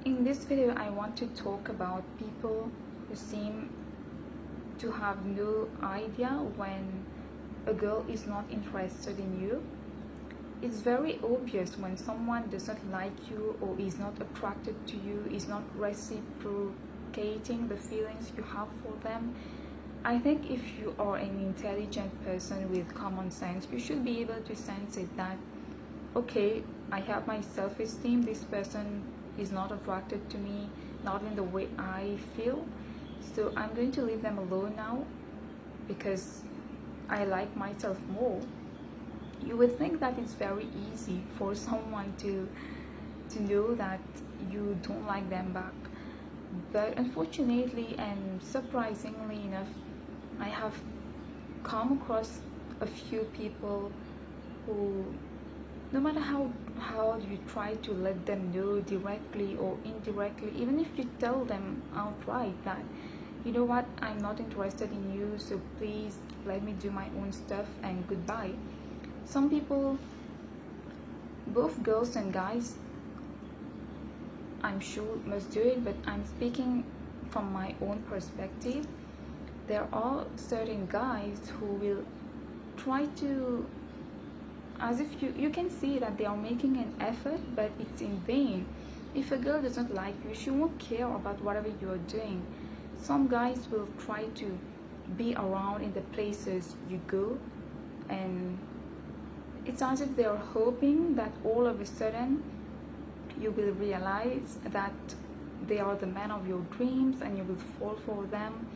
In this video, I want to talk about people who seem to have no idea when a girl is not interested in you. It's very obvious when someone doesn't like you or is not attracted to you, is not reciprocating the feelings you have for them. I think if you are an intelligent person with common sense, you should be able to sense it that, okay, I have my self-esteem, this person is not attracted to me, not in the way I feel, so I'm going to leave them alone now because I like myself more. You would think that it's very easy for someone to know that you don't like them back, but unfortunately and surprisingly enough, I have come across a few people who, no matter how you try to let them know directly or indirectly, even if you tell them outright that, you know what, I'm not interested in you, so please let me do my own stuff and goodbye. Some people, both girls and guys, I'm sure must do it, but I'm speaking from my own perspective. There are certain guys who will try to, as if you can see that they are making an effort, but it's in vain. If a girl doesn't like you, she won't care about whatever you are doing. Some guys will try to be around in the places you go, and it's as if they are hoping that all of a sudden you will realize that they are the man of your dreams and you will fall for them.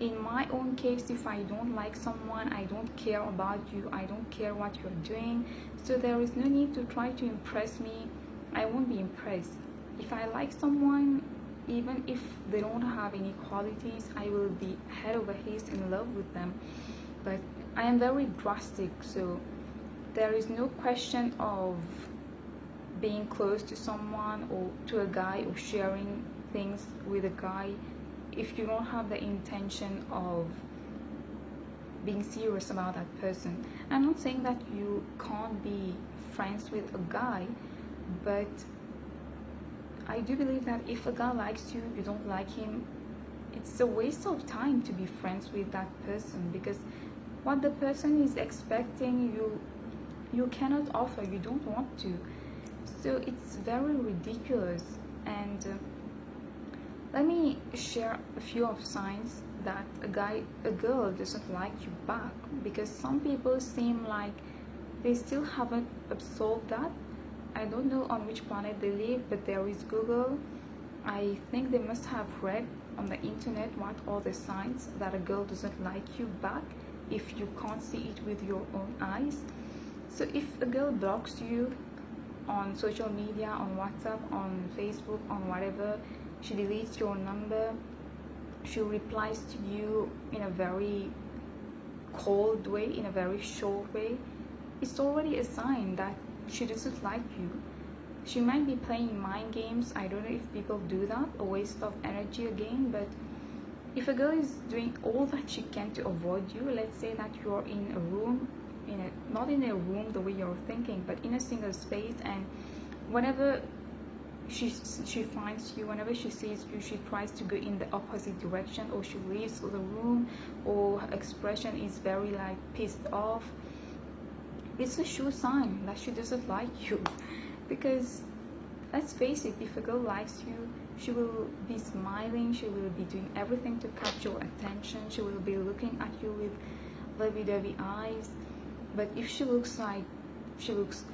In my own case, if I don't like someone, I don't care about you, I don't care what you're doing, so there is no need to try to impress me. I won't be impressed. If I like someone, even if they don't have any qualities, I will be head over heels in love with them. But I am very drastic, so there is no question of being close to someone or to a guy or sharing things with a guy if you don't have the intention of being serious about that person. I'm not saying that you can't be friends with a guy, but I do believe that if a guy likes you, you don't like him, it's a waste of time to be friends with that person, because what the person is expecting you cannot offer, you don't want to. So it's very ridiculous. And let me share a few of signs that a girl doesn't like you back, because some people seem like they still haven't absorbed that. I don't know on which planet they live, but there is Google. I think they must have read on the internet what are the signs that a girl doesn't like you back if you can't see it with your own eyes. So if a girl blocks you on social media, on WhatsApp, on Facebook, on whatever, she deletes your number, she replies to you in a very cold way, in a very short way, it's already a sign that she doesn't like you. She might be playing mind games. I don't know if people do that, a waste of energy again, but if a girl is doing all that she can to avoid you, let's say that you're in a room, not in a room the way you're thinking, but in a single space, and whenever she finds you, whenever she sees you, she tries to go in the opposite direction, or she leaves the room, or her expression is very like pissed off, it's a sure sign that she doesn't like you. Because let's face it, if a girl likes you, she will be smiling, she will be doing everything to catch your attention, she will be looking at you with lovey-dovey eyes. But if she looks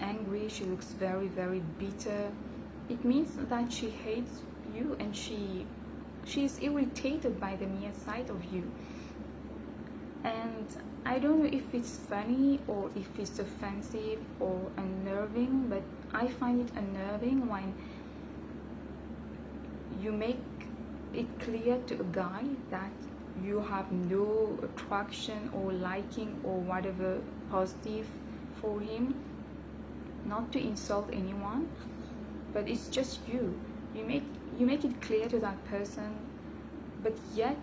angry, she looks very, very bitter, it means that she hates you, and she is irritated by the mere sight of you. And I don't know if it's funny or if it's offensive or unnerving, but I find it unnerving when you make it clear to a guy that you have no attraction or liking or whatever positive for him. Not to insult anyone, but it's just you make it clear to that person, but yet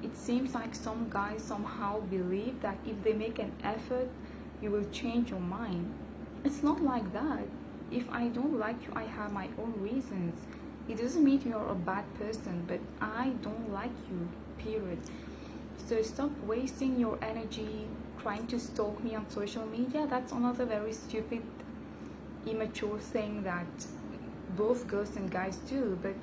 it seems like some guys somehow believe that if they make an effort, you will change your mind. It's not like that. If I don't like you, I have my own reasons. It doesn't mean you're a bad person, but I don't like you, period. So stop wasting your energy trying to stalk me on social media. That's another very stupid, immature thing that both girls and guys do. But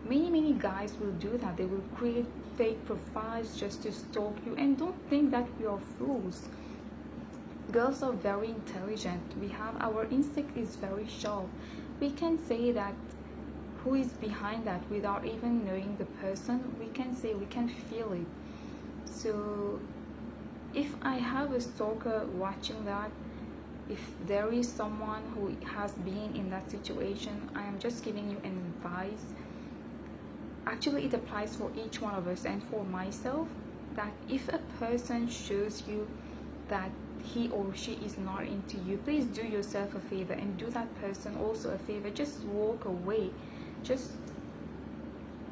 many guys will do that. They will create fake profiles just to stalk you, and don't think that we are fools. Girls are very intelligent. We have our instinct is very sharp. We can say that who is behind that without even knowing the person. We can say, we can feel it. So if I have a stalker watching that, if there is someone who has been in that situation, I am just giving you an advice. Actually, it applies for each one of us and for myself, that if a person shows you that he or she is not into you, please do yourself a favor and do that person also a favor. Just walk away. Just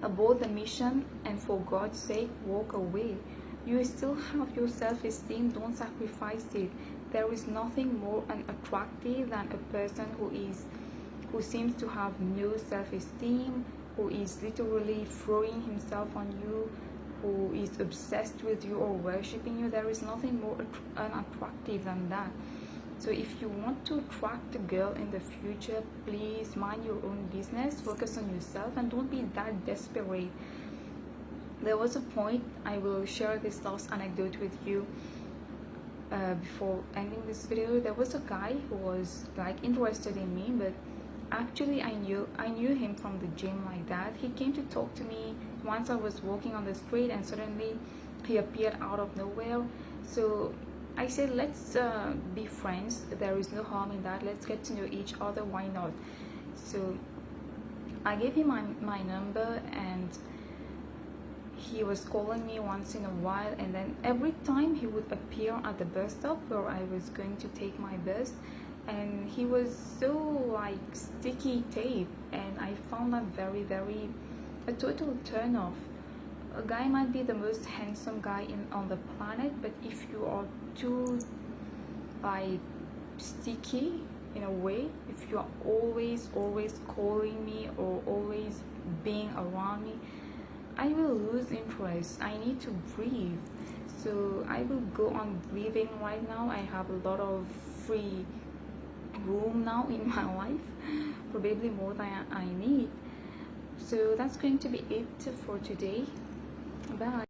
abort the mission, and for God's sake, walk away. You still have your self-esteem. Don't sacrifice it. There is nothing more unattractive than a person who seems to have no self-esteem, who is literally throwing himself on you, who is obsessed with you or worshipping you. There is nothing more unattractive than that. So if you want to attract a girl in the future, please mind your own business, focus on yourself, and don't be that desperate. There was a point, I will share this last anecdote with you before ending this video. There was a guy who was like interested in me, but actually I knew him from the gym like that. He came to talk to me once I was walking on the street, and suddenly he appeared out of nowhere. So I said, let's be friends. There is no harm in that. Let's get to know each other. Why not? So I gave him my number, and he was calling me once in a while, and then every time he would appear at the bus stop where I was going to take my bus, and he was so like sticky tape, and I found that very a total turn off. A guy might be the most handsome guy on the planet, but if you are too like sticky in a way, if you are always calling me or always being around me, I will lose interest. I need to breathe. So I will go on breathing right now. I have a lot of free room now in my life, probably more than I need. So that's going to be it for today. Bye.